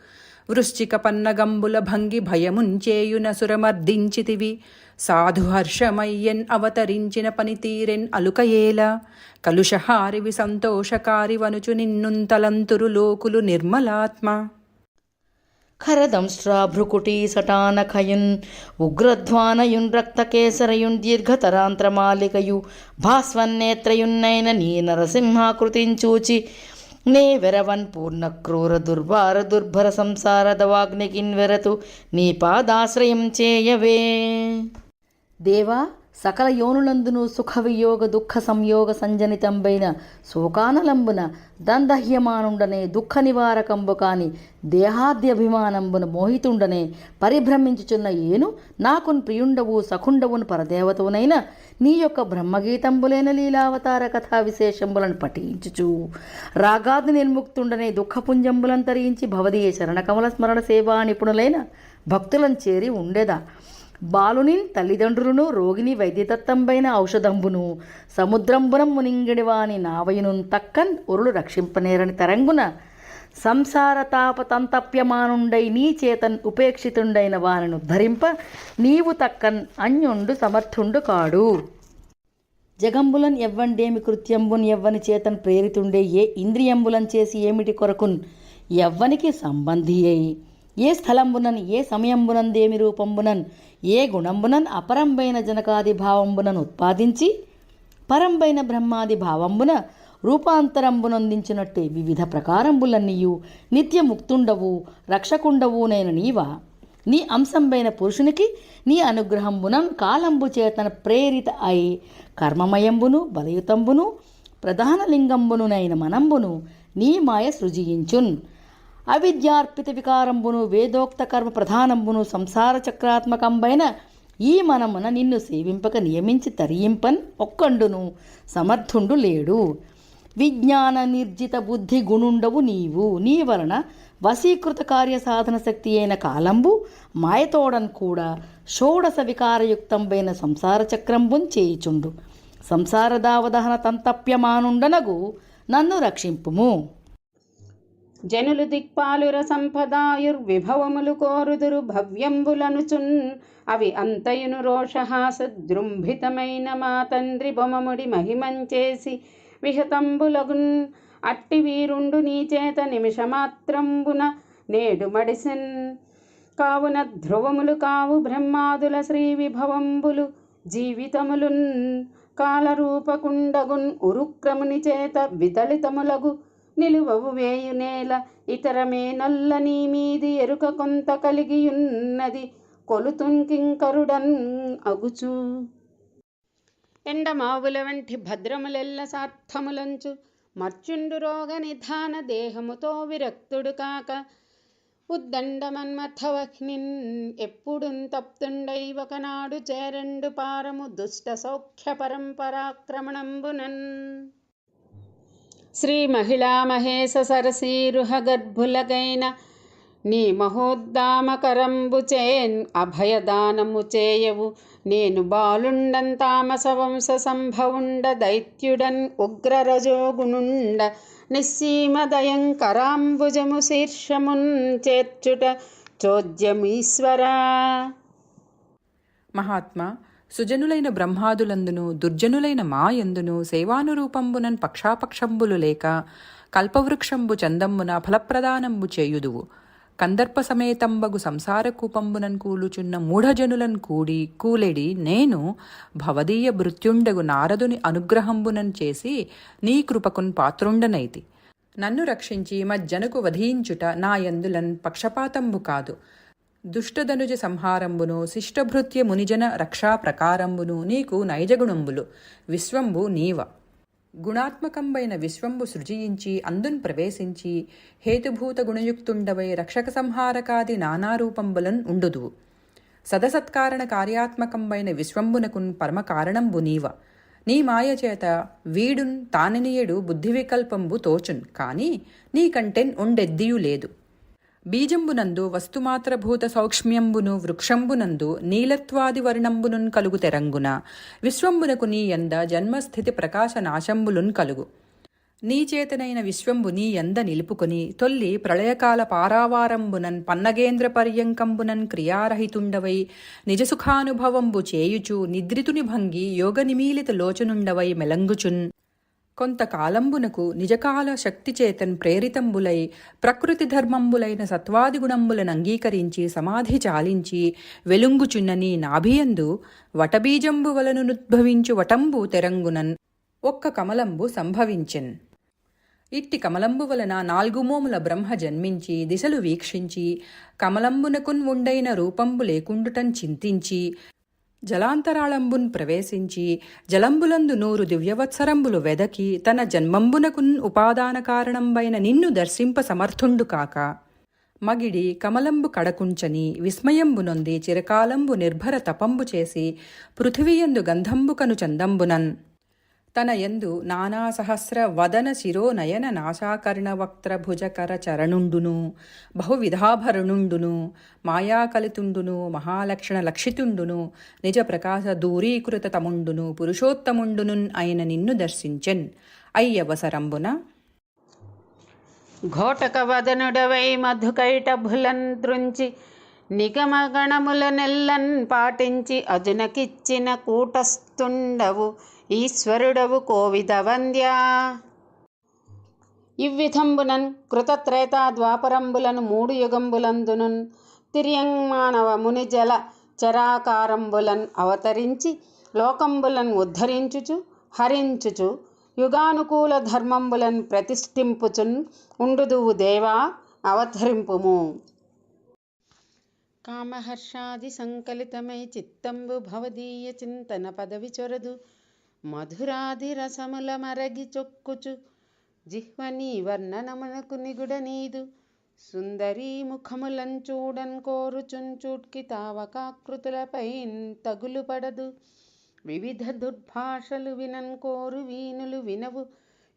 వృశ్చిక పన్నగంబుల భంగి భయముంచేయున సురమర్దించితివి. సాధుహర్షమయ్యన్ అవతరించిన పనితీరెన్ అలుకయేలా. కలుషహారివి సంతోషకారి వనుచు నిన్నుంతలంతురు లోకులు నిర్మలాత్మ. ఖరదంశ్రాభృకుటీ సటానఖయున్ ఉగ్రధ్వానయున్ రక్తకేసరయున్ దీర్ఘతరాంత్రమాలికయు భాస్వన్నేత్రయున్నైన నీ నరసింహాకృతించూచి నే వెరవన్ పూర్ణ క్రూర దుర్వార దుర్భర సంసార దవాగ్నికిన్వెరతు నీ పాదాశ్రయం చేయవే. దేవా, సకల యోనులందును సుఖ వియోగ దుఃఖ సంయోగ సంజనితంబైన శోకానలంబున దందహ్యమానుండనే దుఃఖ నివారకంబు కాని దేహాద్యభిమానంబున మోహితుండనే పరిభ్రమించుచున్న ఏను నాకున్ ప్రియుండవు సఖుండవును పరదేవతవునైన నీ యొక్క బ్రహ్మగీతంబులైన లీలావతార కథా విశేషంబులను పఠించుచు రాగాది నిర్ముక్తుండనే దుఃఖపుంజంబులంతరించి భవదీయ చరణకమల స్మరణ సేవా నిపుణులైన భక్తులను చేరి ఉండేదా. బాలునిన్ తల్లిదండ్రులను రోగిని వైద్యతత్తంబైన ఔషధంబును సముద్రంబునం మునింగిడివాని నావయును తక్కన్ ఒరులు రక్షింపనేరని తరంగున సంసార తాపతంతప్యమానుండై నీ చేతన్ ఉపేక్షితుండైన వానను ధరింప నీవు తక్కన్ అన్యుండు సమర్థుండు కాడు. జగంబులన్ ఎవ్వండేమి కృత్యంబున్ ఎవ్వని చేతన్ ప్రేరితుండే ఏ ఇంద్రియంబులన్ చేసి ఏమిటి కొరకున్ ఎవ్వనికి సంబంధి అయి ఏ స్థలంబునన్ ఏ సమయంబునందేమి రూపంబునన్ ఏ గుణంబునన్ అపరంబైన జనకాది భావంబునన్ ఉత్పాదించి పరంబైన బ్రహ్మాది భావంబున రూపాంతరంబునందించినట్టే వివిధ ప్రకారంబులన్నీయు నిత్యముక్తుండవు రక్షకుండవునైన నీవా. నీ అంశంబైన పురుషునికి నీ అనుగ్రహంబునం కాలంబు చేతన ప్రేరిత అయి కర్మమయంబును బలయుతంబును ప్రధాన లింగంబునునైన మనంబును నీ మాయ సృజించున్. అవిద్యార్పిత వికారంబును వేదోక్త కర్మ ప్రధానంబును సంసార చక్రాత్మకంబైన ఈ మనమున నిన్ను సేవింపక నియమించి తరియింపన్ ఒక్కండును సమర్థుండు లేడు. విజ్ఞాన నిర్జిత బుద్ధి గుణుండవు నీవు. నీ వలన వశీకృత కార్య సాధన శక్తి అయిన కాలంబు మాయతోడన్ కూడా షోడశ వికారయుక్తంబైన సంసార చక్రంబున్ చేయుచుండు. సంసార దావదహన తంతప్యమానుండనగు నన్ను రక్షింపుము. జనులు దిక్పాలుర సంపదాయుర్విభవములు కోరుదురు భవ్యంబులనుచున్ అవి అంతయును రోషహాసద్రుంభితమైన మా తండ్రి బొమముడి మహిమంచేసి విహతంబులగున్. అట్టి వీరుండు నీ చేత నిమిషమాత్రంబున నేడు మడిసెన్. కావున ధ్రువములు కావు బ్రహ్మాదుల శ్రీ విభవంబులు జీవితములున్ కాలరూపకుండగున్ ఉరుక్రముని చేత విదళితములగు నిలువవు వేయునేల ఇతరమే నల్ల నీ మీది ఎరుక కొంత కలిగియున్నది కొలుతుంకింకరుడన్ అగుచు. ఎండమావుల వంటి భద్రములెల్ల సార్థములంచు మర్చుండు రోగ నిధాన దేహముతో విరక్తుడు కాక ఉద్దండమన్మథవహ్నిన్ ఎప్పుడున్ తప్తుండై ఒకనాడు చేరండు పారము దుష్ట సౌఖ్య పరంపరాక్రమణంబునన్. శ్రీ మహిళా మహేశ సరసీరుహ గర్భులకైన నీ మహోద్దామకరంబు చేన్ అభయదానము చేయవు. నేను బాలుండన్ తామస వంశ సంభవుండ దైత్యుడన్ ఉగ్రరజోగుణుండ నిస్సీమ దయంకరాంబుజము శీర్షమున్ చేర్చుట చోద్యమీశ్వరా. మహాత్మా, సుజనులైన బ్రహ్మాదులందును దుర్జనులైన మాయందును సేవానురూపంబునన్ పక్షాపక్షంబులు లేక కల్పవృక్షంబు చందంబున ఫలప్రదానంబు చేయుదువు. కందర్ప సమేతంబగు సంసార కూపంబునన్ కూలుచున్న మూఢజనులన్ కూలెడి నేను భవదీయ భృత్యుండగు నారదుని అనుగ్రహంబునన్ చేసి నీ కృపకున్ పాత్రుండనైతి. నన్ను రక్షించి మజ్జనకు వధించుట నా యందులన్ పక్షపాతంబు కాదు. దుష్టధనుజ సంహారంబును శిష్టభృత్య మునిజన రక్షా ప్రకారంబును నీకు నైజగుణంబులు. విశ్వంబు నీవ. గుణాత్మకంబైన విశ్వంబు సృజించి అందున్ ప్రవేశించి హేతుభూత గుణయుక్తుండవై రక్షక సంహారకాది నానారూపంబులన్ ఉండుదువు. సదసత్కారణ కార్యాత్మకంబైన విశ్వంబునకున్ పరమకారణంబు నీవ. నీ మాయచేత వీడున్ తాననియడు బుద్ధి వికల్పంబు తోచున్, కాని నీకంటెన్ ఉండెద్దియు లేదు. బీజంబునందు వస్తుమాత్రభూత సౌక్ష్మ్యంబును వృక్షంబునందు నీలత్వాది వర్ణంబునున్ కలుగు తెరంగున విశ్వంబునకు నీ యంద జన్మస్థితి ప్రకాశ నాశంబులున్ కలుగు. నీచేతనైన విశ్వంబు నీ యంద నిలుపుకొని తొల్లి ప్రళయకాల పారావారంబునన్ పన్నగేంద్ర పర్యంకంబునన్ క్రియారహితుండవై నిజసుఖానుభవంబు చేయుచు నిద్రితుని భంగి యోగ నిమీలిత లోచనుండవై మెలంగుచున్ కొంతకాలంబునకు నిజకాల శక్తిచేతన్ ప్రేరితంబులై ప్రకృతి ధర్మంబులైన సత్వాది గుణంబులను అంగీకరించి సమాధి చాలించి వెలుంగుచున్న నీ నాభియందు వటబీజంబు వలనుద్భవించు వటంబు తెరంగునన్ ఒక్క కమలంబు సంభవించెన్. ఇట్టి కమలంబు వలన 4 మోముల బ్రహ్మ జన్మించి దిశలు వీక్షించి కమలంబునకున్ ఉండైన రూపంబు లేకుండుటన్ చింతించి జలాంతరాళంబున్ ప్రవేశించి జలంబులందు 100 దివ్యవత్సరంబులు వెదకి తన జన్మంబునకున్ ఉపాదాన కారణంబైన నిన్ను దర్శింప సమర్థుండు కాక మగిడి కమలంబు కడకుంచని విస్మయంబు నొంది చిరకాలంబు నిర్భర తపంబు చేసి పృథివీయందు గంధంబుకను చందంబునన్ తన యందు నానా సహస్ర వదన శిరో నయన నాశాకర్ణ వక్త్ర భుజకర చరణుండును బహువిధాభరణుండును మాయాకలితుండును మహాలక్షణ లక్షితుండును నిజ ప్రకాశ దూరీకృత తముండును పురుషోత్తముండునున్ అయిన నిన్ను దర్శించెన్. అయ్యవసరంబున ఘోటక వదనుడవై మధుకైటభులన్ దృంచి నిగమగణముల నెల్లన్ పాటించి అజునకిచ్చిన కూటస్థుండవు ఈశ్వరుడవు కోవిద వంద్యా. ఇవ్విధంబునన్ కృతత్రేతా ద్వాపరంబులను 3 యుగంబులందునున్ తిర్యంమానవ ముని జల చరాకారంబులన్ అవతరించి లోకంబులన్ ఉద్ధరించుచు హరించుచు యుగానుకూల ధర్మంబులన్ ప్రతిష్ఠింపుచున్ ఉండుదువు దేవా అవతరింపుము. కామహర్షాది సంకలితమై చిత్తంబు భవదీయ చింతన పదవి చొరదు మధురాది రసముల మరగి చొక్కుచు జిహ్వనీ వర్ణనమునకు నిగుడ నీదు సుందరీ ముఖములం చూడన్ కోరుచున్ చూట్కి తావకాకృతులపై తగులు పడదు వివిధ దుర్భాషలు వినన్ కోరు వీనులు వినవు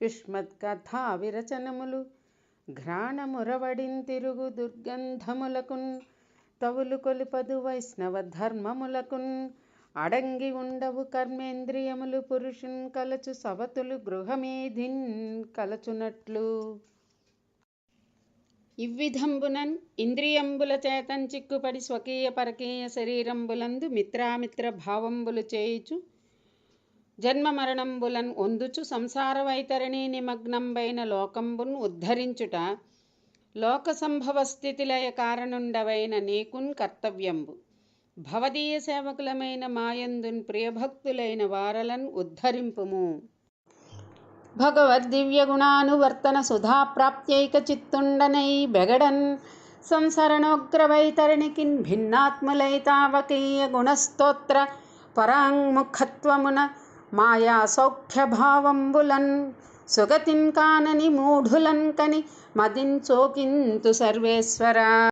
యుష్మత్కథా విరచనములు ఘ్రాణమురవడిన్ తిరుగు దుర్గంధములకున్ తవులు కొలుపదు వైష్ణవ ధర్మములకున్ అడంగి ఉండవు కర్మేంద్రియములు పురుషున్ కలచు సవతులు గృహమేధిన్ కలచునట్లు. ఇవ్విధంబునన్ ఇంద్రియంబుల చేతన్ చిక్కుపడి స్వకీయ పరకీయ శరీరంబులందు మిత్రామిత్ర భావంబులు చేయుచు జన్మ మరణంబులన్ ఒందుచు సంసార వైతరణి నిమగ్నంబైన లోకంబున్ ఉద్ధరించుట లోక సంభవ స్థితిలయ కారణుండవైన నీకున్ కర్తవ్యంబు. భవదీయ సేవకులమైన మాయందున్ ప్రియభక్తులైన వారలన్ ఉద్ధరింపుము. భగవద్దివ్య గుణానువర్తన సుధాప్రాప్త్యైక చిత్తుండనై బెగడన్ సంసరణోగ్రవైతరణికిన్ భిన్నాత్ములై తావకీయ గుణస్తోత్ర పరాంముఖత్వమున మాయా సౌఖ్యభావంబులన్ సుగతిన్ కానని మూఢులన్ కని మదిన్ చోకింతు సర్వేశ్వరా.